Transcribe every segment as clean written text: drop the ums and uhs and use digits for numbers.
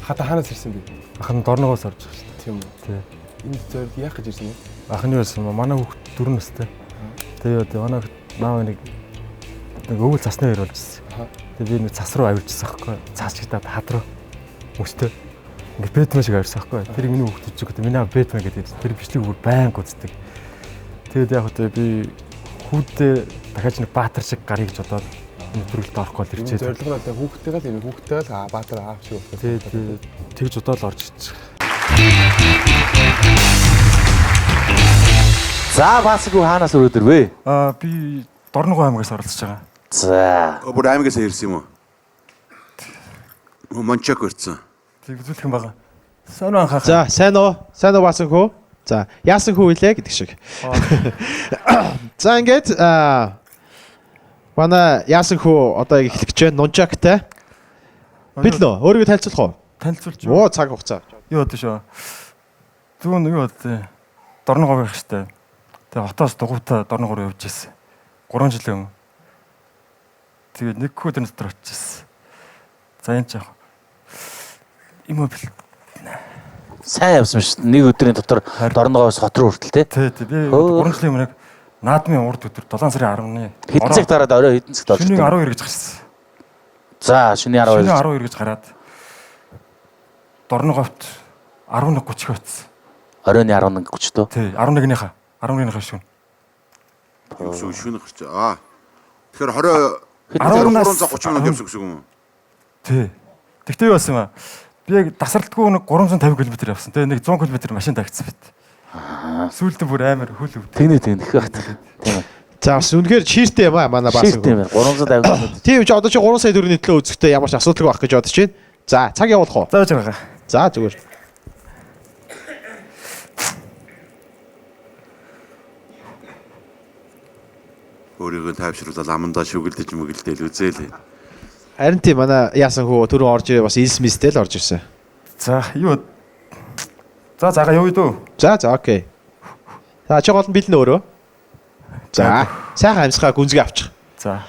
Хата хаанаас ирсэн бэ? Ах нь дорногоос орж байгаа шүү дээ. Тийм үү. Тий. Энд зориг яах гэж ирсэн бэ? Ахны байсан манай хүүхд 4 настай. Тэгээд манай наав нэг өвөл цасны хоёр болж ирсэн. Тэгээд би нэг цас руу авирчсан аахгүй. Цаас чигтаад хад руу өстэй. Ингээ Бэтмен шиг авирсан аахгүй. Тэр миний хүүхд үздэг. Миний аав Бэтмен гэдэг. Тэр бичлэг бүр байнга үздэг. Тэгээд яг одоо би хүүдээ дахиад нэг баатар шиг гарыг гэж бодоод энэ төрөлд орохгүй л ирчээ. Зорилго нь одоо хүүхдтэйгээ л юм. Хүүхдтэйгээ л баатар аав шиг болох. Тий. Тэгж удаад л орж ирчих. За басгүй хаанаас өрөөдөр вэ? Би Дорногов аймагаас оролцож байгаа. За. Бүр аймагаас ирсэн юм уу? Мончок ирсэн. Тэг үзүүлэх юм байгаа. Сайн анхаа. За, сайн уу? Сайн уу басан хөө? За, яасан хөө илээ гэдэг шиг. За ингээд манай яасан хөө одоо эхлэх гэж байна. Нунчактай. Бид нөө өөрийгөө танилцуулах уу? Танилцуулж Оо, цаг хугацаа. юу бод шүү. Зүүн юу бод. Дорногов байх штэ. Тэгээ хотоос дугуйтаа Дорногов руу явж ирсэн. 3 жилийн өмнө. Тэгээд нэг өдөр дотор очижсэн. За энэ ч яг юм уу бэл. Сайн явсан шүү. Нэг өдрийн дотор Дорногоос хот руу хүртэл тий. Тий. Би 3 жилийн өмнө наадмын урд өдөр 7 сарын 10-ны Хэдэн цагт гараад орой хэдэн цагт орж шөнийн ирсэн? 12 гэж гарсан. За, шөнийн 12. Шөнийн 12 гэж гараад Дорноговт 11:30 хөвцсөн. Оройн 11:30 дөө. Тий, 11-ийнхаа шөнө. Юу шүн гарч. Тэгэхээр 20 13-аас 30 минут явсан гэсэн юм уу? Тий. Тэгтээ юу болсон юм аа? Би яг тасралтгүй нэг 350 км явсан. Тэгээ нэг 100 км машин тавьчихсан бит. Сүүлдээ бүр амар хөл өв. Тэгнэ их бат. Тийм. За, бас үнэхээр чииртэй юм аа манай басан Шийртэй юм хөө. байна. 350 минут. Тийм ч одоо чи 3 сая төгрөгийн төлөө үзэхдээ ямар ч асуудалгүй байх гэж бодож байна. За, цаг явуулах уу? Зааж байгаа. За, зүгээр. Өөрийгөө тайвшруулаад амандаа шүгэлдэж мөглдөл үзээлээ. Харин тийм манай яасан хөө түрүү орж ирээ бас илсмистэй л орж ирсэн. За, юу. За, заагаа юу дөө? За, окей. За, чи гол нь бэлэн өөрөө. За, сайхан амьсгаа гүнзгий авчих. За.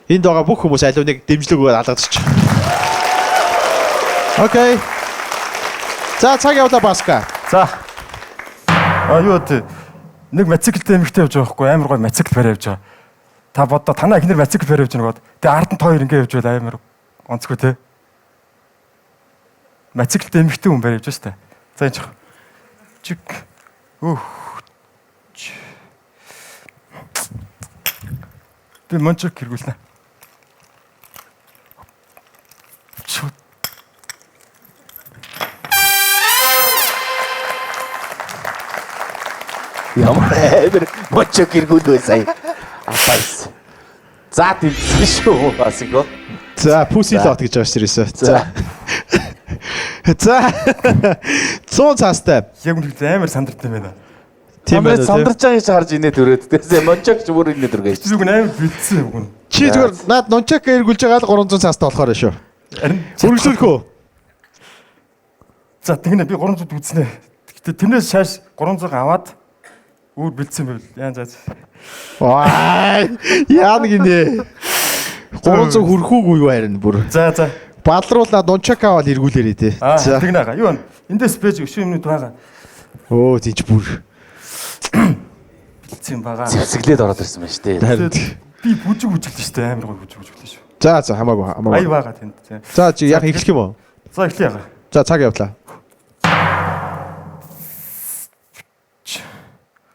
Энд байгаа бүх хүмүүс аливааг дэмжлэг өгөөд алгадчих. Окей. За, цаг явуулаа баска. За. Юу вэ? Нэг мотоциклтэй эмэгтэй явж байгаа хгүй амар гой мотоцикл барь явж байгаа. Та бодоо танаа ихнэр мотоцикл барь явж байгаа. Тэгээ ард нь хоёр ингэ явж байл амар онцгүй те. Мотоциклтэй эмэгтэй хүн барь явж байгаа шүү дээ. За энэ чиг. Би мончок хэрэгүүлнэ. Ямар амар мочок иргүүл сая. Апайс. За тэнцсэн шүү басгүй. За, pussy lot гэж байгаа шүү дээ. За. За. 100 цаастай. Яг үнэхээр амар сандартай байна. Тийм байна. Сандарч байгаа гэж харж инээ төрөөд. Тэгээ мончок ч бүр инээ төргөөж. Чи зүгээр амар бэлдсэн юм. Чи зүгээр наад нунчак эргүүлж байгаа л 300 цаастай болохоор шүү. Харин Үргэлжлүүлэх үү? за тэгнэ би 300 үзнэ. Гэтэ тэрнээс шааш 300 аваад өөр бэлдсэн байвал яа за. Ваа! Яа нэг нэ. 300 хүрхүүгүй юу харин бүр. За. Балруулаад нунчак аваад эргүүлээрээ тий. За тэгнэ ага. Юу вэ? Эндээс пэйж өшөө юмнууд байгаа. Оо тийч бүр. Бэлдсэн байгаа. Зэвсэглээд ороод ирсэн байна шүү дээ. Харин Би бүжиглээ шүү дээ. Амар гой бүжиглээ шүү. за хамаагүй. Ай байгаа тэнд. За чи яг эхлэх юм уу? За эхлэе яга. За цаг явуулаа.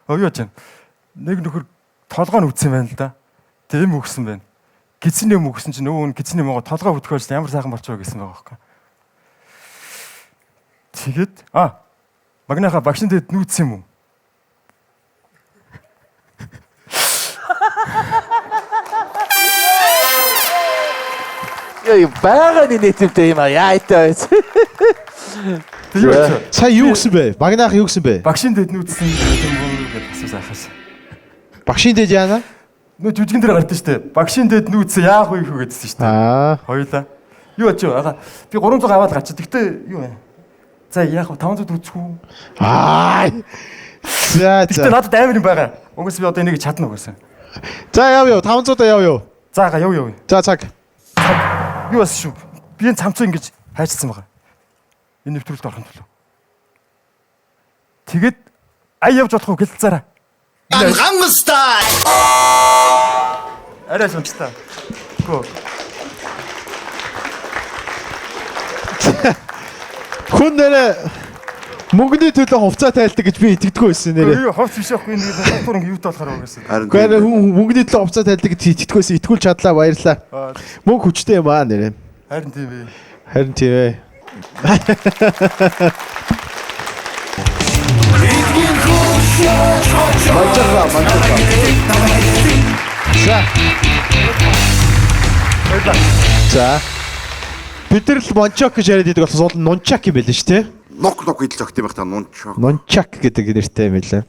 Юу ч юм. Нэг нөхөр толгойн үтсэн байна л да. Тэг юм өгсөн байна. Гидсний юм өгсөн чинь өвөө гидсний мого толгой хөдөхөөс ямар сайхан болчихоо гэсэн байгаа байхгүй. Тэгээд магнаха багшин дэд нүүцсэн юм уу? Яа байгаа нийтэмтэй юм яайтай байц. Сая юу гэсэн бэ? Магнаах юу гэсэн бэ? Багшин дэд нүүцсэн юм уу гэж асуусан ахаас. Багшийн дэд яана? Нөө жүжигэн дээр гардаг штэ. Багшин дэд нүүцсэн яах вэ гэдсэн штэ. Хоёлаа. Юу ачаа ага. Би 300 аваад гачаа. Тэгтээ юу вэ? За яах вэ? 500 үзэх үү? За. Тэгтээ надад амар юм байгаа. Угсаа би одоо энийг чадна угсаа. За яв 500 яв. За яв. За цаг. Юу бас шүү. Би энэ цамцуу ингэж хайчсан байгаа. Энэ нэвтрүүлэгт орохын төлөө. Тэгэд ая явж болох уу гэлцээрээ. Ганганстай. Арай сончтой. Гөө. Хүн нэрээ мөнгөний төлөө хувцас тайлдаг гэж би итгэдэггүй байсан нэрээ. Ховц биш яахгүй нэг доктор юу талахаар байгаас. Харин Гэхдээ мөнгөний төлөө хувцас тайлдаг гэж итгэдэггүйсэн. Итгүүл чадлаа, баярлаа. Мөнгө хүчтэй юм аа нэрээ. Харин тийм ээ. Харин тийм ээ. За. Бид нар л мончок гэж яриад байдаг болохоос нунчак юм байл нь шүү дээ. нок идэл зогт юм байх та нунчоо. Нунчак гэдэг нэртэй юм байлаа.